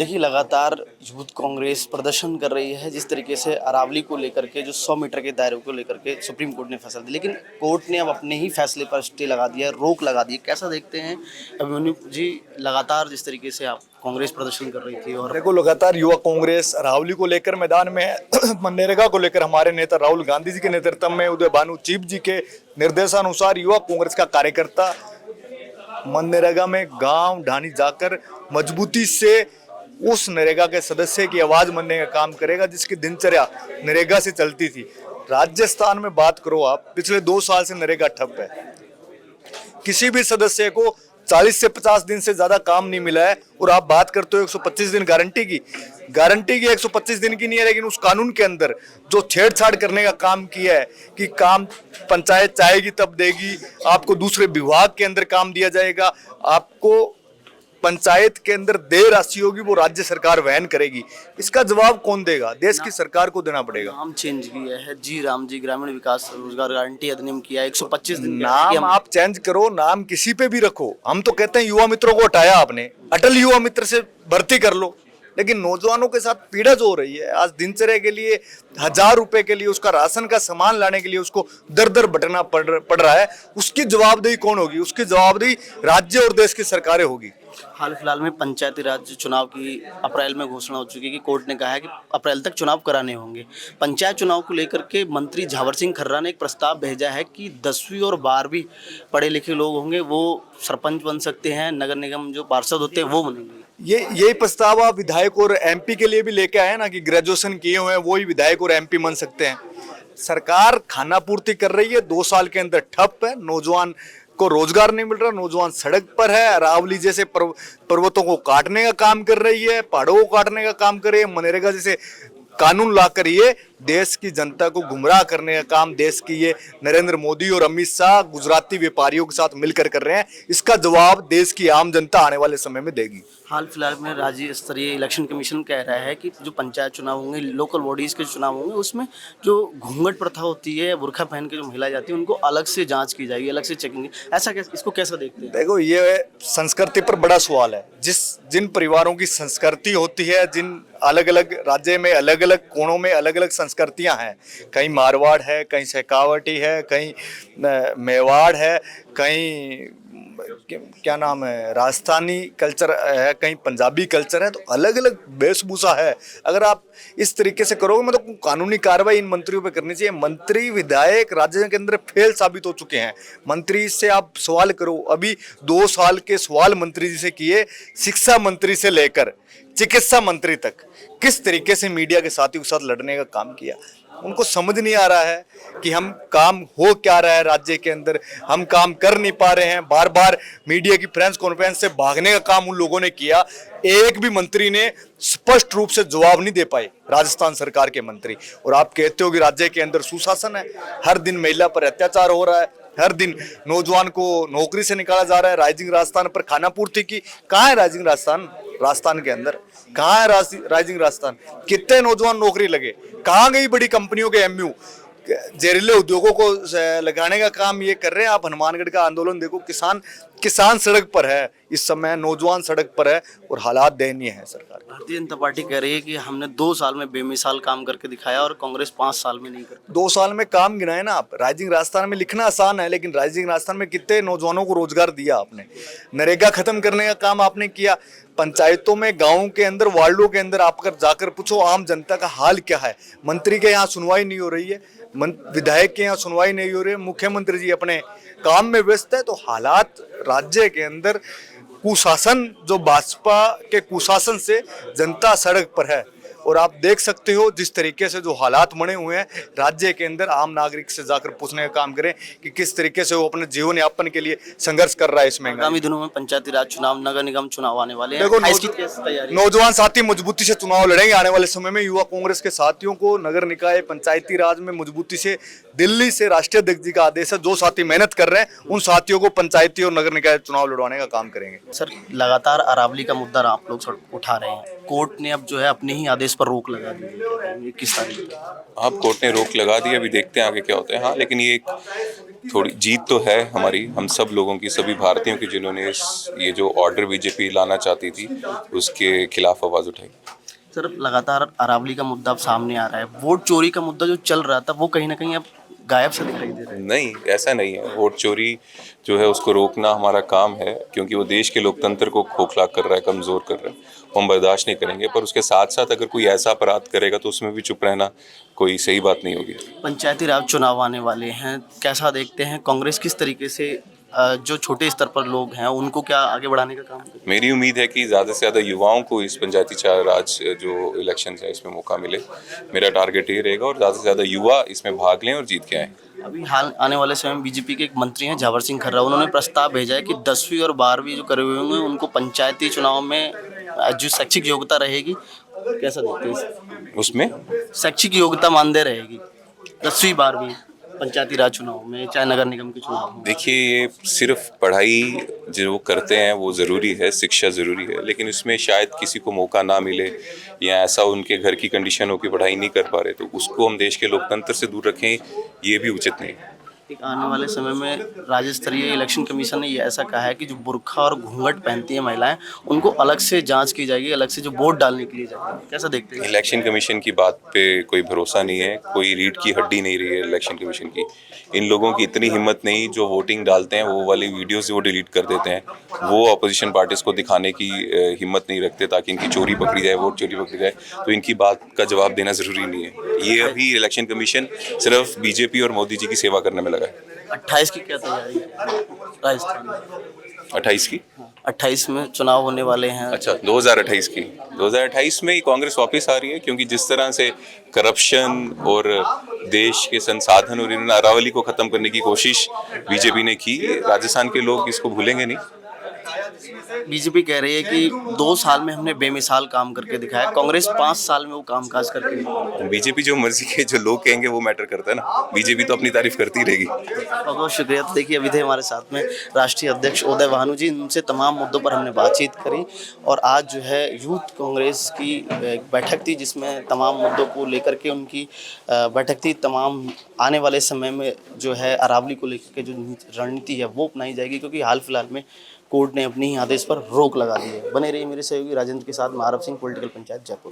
देखिए, लगातार यूथ कांग्रेस प्रदर्शन कर रही है जिस तरीके से अरावली को लेकर के जो 100 मीटर के दायरे को लेकर के सुप्रीम कोर्ट ने फैसला दिया, लेकिन कोर्ट ने अब अपने ही फैसले पर स्टे लगा दिया, रोक लगा दी। कैसा देखते हैं अभिमन्यु जी, लगातार जिस तरीके से आप कांग्रेस प्रदर्शन कर रही थी और देखो, लगातार युवा कांग्रेस अरावली को लेकर मैदान में है। मनरेगा को लेकर हमारे नेता राहुल गांधी जी के नेतृत्व में उदय भानु चीफ जी के निर्देशानुसार युवा कांग्रेस का कार्यकर्ता मनरेगा में गांव ढाणी जाकर मजबूती से उस नरेगा के सदस्य की आवाज मानने का काम करेगा जिसकी दिनचर्या नरेगा से चलती थी। राजस्थान में बात करो आप, पिछले 2 साल से नरेगा ठप है। किसी भी सदस्य को 40 से 50 दिन से ज्यादा काम नहीं मिला है और आप बात करते हो 125 दिन गारंटी की 125 दिन की नहीं है, लेकिन उस कानून के अंदर जो छेड़छाड़ करने का काम किया है कि काम पंचायत चाहेगी तब देगी, आपको दूसरे विभाग के अंदर काम दिया जाएगा, आपको पंचायत के अंदर देय राशि होगी वो राज्य सरकार वहन करेगी। इसका जवाब कौन देगा? देश की सरकार को देना पड़ेगा। नाम चेंज किया है, जी राम जी ग्रामीण विकास रोजगार गारंटी अधिनियम किया है, 125 दिन नाम आप चेंज करो, नाम किसी पे भी रखो। हम तो कहते हैं युवा मित्रों को हटाया आपने, अटल युवा मित्र से भर्ती कर लो, लेकिन नौजवानों के साथ पीड़ा जो हो रही है, आज दिनचर्या के लिए 1000 रुपए के लिए उसका राशन का सामान लाने के लिए उसको दर दर भटकना पड़ रहा है, उसकी जवाबदेही कौन होगी? उसकी जवाबदेही राज्य और देश की सरकारें होगी। हाल फिलहाल में पंचायती राज चुनाव की अप्रैल में घोषणा हो चुकी है कि कोर्ट ने कहा है कि अप्रैल तक चुनाव कराने होंगे। पंचायत चुनाव को लेकर के मंत्री झावर सिंह खर्रा ने एक प्रस्ताव भेजा है कि 10वीं और 12वीं पढ़े लिखे लोग होंगे वो सरपंच बन सकते हैं, नगर निगम जो पार्षद होते हैं वो बनेंगे। यही प्रस्ताव आप विधायक और एमपी के लिए भी लेके आए ना कि ग्रेजुएशन किए हुए हैं वो ही विधायक और एमपी बन सकते हैं। सरकार खाना पूर्ति कर रही है, 2 साल के अंदर ठप है, नौजवान को रोजगार नहीं मिल रहा, नौजवान सड़क पर है, अरावली जैसे पर्वतों को काटने का काम कर रही है, पहाड़ों को काटने का काम कर रही है, मनरेगा जैसे कानून लाकर ये देश की जनता को गुमराह करने का काम देश की ये नरेंद्र मोदी और अमित शाह गुजराती व्यापारियों के साथ मिलकर कर रहे हैं। इसका जवाब देश की आम जनता आने वाले समय में देगी। हाल फिलहाल में राज्य स्तरीय इलेक्शन कमीशन कह रहा है कि जो पंचायत चुनाव होंगे, लोकल बॉडीज के चुनाव होंगे, उसमें जो घूंघट प्रथा होती है, बुर्खा पहन के जो महिलाएं जाती है उनको अलग से जांच की जाएगी, अलग से चेकिंग। ऐसा इसको कैसा देखते हैं? देखो, ये संस्कृति पर बड़ा सवाल है। जिन परिवारों की संस्कृति होती है, जिन अलग अलग राज्य में अलग अलग कोणों में अलग अलग संस्कृतियां हैं, कहीं मारवाड़ है, कहीं शेखावटी है, कहीं मेवाड़ है, कहीं क्या नाम है राजस्थानी कल्चर है, कहीं पंजाबी कल्चर है, तो अलग अलग वेशभूषा है। अगर आप इस तरीके से करोगे मतलब कानूनी कार्रवाई इन मंत्रियों पे करनी चाहिए। मंत्री विधायक राज्य के अंदर फेल साबित हो चुके हैं। मंत्री से आप सवाल करो, अभी 2 साल के सवाल मंत्री जी से किए, शिक्षा मंत्री से लेकर चिकित्सा मंत्री तक किस तरीके से मीडिया के साथियों के साथ लड़ने का काम किया। उनको समझ नहीं आ रहा है कि हम काम हो क्या रहा है राज्य के अंदर, हम काम कर नहीं पा रहे हैं। बार बार मीडिया की प्रेस कॉन्फ्रेंस से भागने का काम उन लोगों ने किया। एक भी मंत्री ने स्पष्ट रूप से जवाब नहीं दे पाए, राजस्थान सरकार के मंत्री। और आप कहते हो कि राज्य के अंदर सुशासन है, हर दिन महिला पर अत्याचार हो रहा है, हर दिन नौजवान को नौकरी से निकाला जा रहा है। राइजिंग राजस्थान पर खाना पूर्ति की कहाँ है? राइजिंग राजस्थान के अंदर कहाँ है राइजिंग राजस्थान? कितने नौजवान नौकरी लगे? कहाँ गई बड़ी कंपनियों के एमयू? जहरीले उद्योगों को लगाने का काम ये कर रहे हैं। आप हनुमानगढ़ का आंदोलन देखो, किसान सड़क पर है इस समय, नौजवान सड़क पर है और हालात दयनीय है। सरकार भारतीय जनता पार्टी कह रही है कि हमने 2 साल में बेमिसाल काम करके दिखाया और कांग्रेस 5 साल में नहीं कर। 2 साल में काम गिनाए ना आप। राइजिंग राजस्थान में लिखना आसान है, लेकिन राइजिंग राजस्थान में कितने नौजवानों को रोजगार दिया आपने? नरेगा खत्म करने का काम आपने किया। पंचायतों में, गाँव के अंदर, वार्डों के अंदर आप जाकर पूछो आम जनता का हाल क्या है। मंत्री के यहाँ सुनवाई नहीं हो रही है, विधायक के यहाँ सुनवाई नहीं हो रही है, मुख्यमंत्री जी अपने काम में व्यस्त है। तो हालात राज्य के अंदर कुशासन, जो भाजपा के कुशासन से जनता सड़क पर है। और आप देख सकते हो जिस तरीके से जो हालात बने हुए हैं राज्य के अंदर, आम नागरिक से जाकर पूछने का काम करें कि किस तरीके से वो अपने जीवन यापन के लिए संघर्ष कर रहा है इसमें। आगामी दिनों में पंचायती राज चुनाव, नगर निगम चुनाव आने वाले हैं। देखो, नौजवान साथी मजबूती से चुनाव लड़ेंगे आने वाले समय में। युवा कांग्रेस के साथियों को नगर निकाय पंचायती राज में मजबूती से, दिल्ली से राष्ट्रीय अध्यक्ष जी का आदेश है, जो साथी मेहनत कर रहे हैं उन साथियों को पंचायती और नगर निकाय चुनाव लड़वाने का काम करेंगे। सर, लगातार अरावली का मुद्दा आप लोग उठा रहे हैं, कोर्ट ने अब जो है अपने ही आदेश पर रोक लगा दी है, किस तारीख? हाँ, कोर्ट ने रोक लगा दी, अभी देखते हैं आगे क्या होता है। हाँ, लेकिन ये एक थोड़ी जीत तो है हमारी, हम सब लोगों की, सभी भारतीयों की, जिन्होंने ये जो ऑर्डर बीजेपी लाना चाहती थी उसके खिलाफ आवाज़ उठाई। सर लगातार अरावली का मुद्दा अब सामने आ रहा है, वोट चोरी का मुद्दा जो चल रहा था वो कहीं ना कहीं अब गायब से दिखाई दे रहा है। नहीं, ऐसा नहीं है। वोट चोरी जो है उसको रोकना हमारा काम है, क्योंकि वो देश के लोकतंत्र को खोखला कर रहा है, कमज़ोर कर रहा है। वो हम बर्दाश्त नहीं करेंगे, पर उसके साथ साथ अगर कोई ऐसा अपराध करेगा तो उसमें भी चुप रहना कोई सही बात नहीं होगी। पंचायती राज चुनाव आने वाले हैं, कैसा देखते हैं कांग्रेस किस तरीके से जो छोटे स्तर पर लोग हैं उनको क्या आगे बढ़ाने का काम करे? मेरी उम्मीद है कि ज़्यादा से ज़्यादा युवाओं को इस पंचायती राज जो इलेक्शन है इसमें मौका मिले। मेरा टारगेट ये रहेगा, और ज़्यादा से ज़्यादा युवा इसमें भाग लें और जीत के आएँ। अभी हाल आने वाले समय में बीजेपी के एक मंत्री हैं झावर सिंह खर्रा, उन्होंने प्रस्ताव भेजा है कि 10वीं और 12वीं जो करे हुए होंगे उनको पंचायती चुनाव में जो शैक्षिक योग्यता रहेगी, कैसा देखते हैं उसमें शैक्षिक योग्यता मानदेय रहेगी 10वीं 12वीं पंचायती राज चुनाव में, चाहे नगर निगम के चुनाव में। देखिए, ये सिर्फ पढ़ाई जो करते हैं वो ज़रूरी है, शिक्षा ज़रूरी है, लेकिन इसमें शायद किसी को मौका ना मिले या ऐसा उनके घर की कंडीशन हो कि पढ़ाई नहीं कर पा रहे, तो उसको हम देश के लोकतंत्र से दूर रखें, ये भी उचित नहीं है। एक आने वाले समय में राज्य स्तरीय इलेक्शन कमीशन ने ये ऐसा कहा है कि जो बुर्का और घूंघट पहनती हैं महिलाएं उनको अलग से जांच की जाएगी, अलग से जो वोट डालने के लिए जाएगी, कैसा देखते हैं? इलेक्शन कमीशन की बात पे कोई भरोसा नहीं है, कोई रीढ़ की हड्डी नहीं रही है इलेक्शन कमीशन की। इन लोगों की इतनी हिम्मत नहीं, जो वोटिंग डालते हैं वो वाली वीडियोस वो डिलीट कर देते हैं, वो अपोजिशन पार्टीज को दिखाने की हिम्मत नहीं रखते ताकि इनकी चोरी पकड़ी जाए, वोट चोरी पकड़ी जाए, तो इनकी बात का जवाब देना ज़रूरी नहीं है। ये अभी इलेक्शन कमीशन सिर्फ बीजेपी और मोदी जी की सेवा करने में लगा है। 28 की क्या तैयारी है राजस्थान में? 28 की? 28 में चुनाव होने वाले हैं। अच्छा, 2028 की। 2028 में ही कांग्रेस वापस आ रही है, क्योंकि जिस तरह से करप्शन और देश के संसाधन और इन्होंने अरावली को खत्म करने की कोशिश बीजेपी ने की, राजस्थान के लोग इसको भूलेंगे नहीं। बीजेपी कह रही है कि 2 साल में हमने बेमिसाल काम करके दिखाया, कांग्रेस 5 साल में वो कामकाज करके दिखाया। बीजेपी जो मर्जी के, जो लोग कहेंगे वो मैटर करता है ना, बीजेपी तो अपनी तारीफ करती रहेगी। बहुत बहुत शुक्रिया। तो देखिए अभी थे हमारे साथ में राष्ट्रीय अध्यक्ष उदय भानु जी, इनसे तमाम मुद्दों पर हमने बातचीत करी और आज जो है यूथ कांग्रेस की एक बैठक थी जिसमें तमाम मुद्दों को लेकर के उनकी बैठक थी। तमाम आने वाले समय में जो है अरावली को लेकर के जो रणनीति है वो अपनाई जाएगी, क्योंकि हाल फिलहाल में कोर्ट ने अपने ही आदेश पर रोक लगा दी है। बने रहिए मेरे सहयोगी राजेंद्र के साथ, मैं आरव सिंह, पॉलिटिकल पंचायत जयपुर।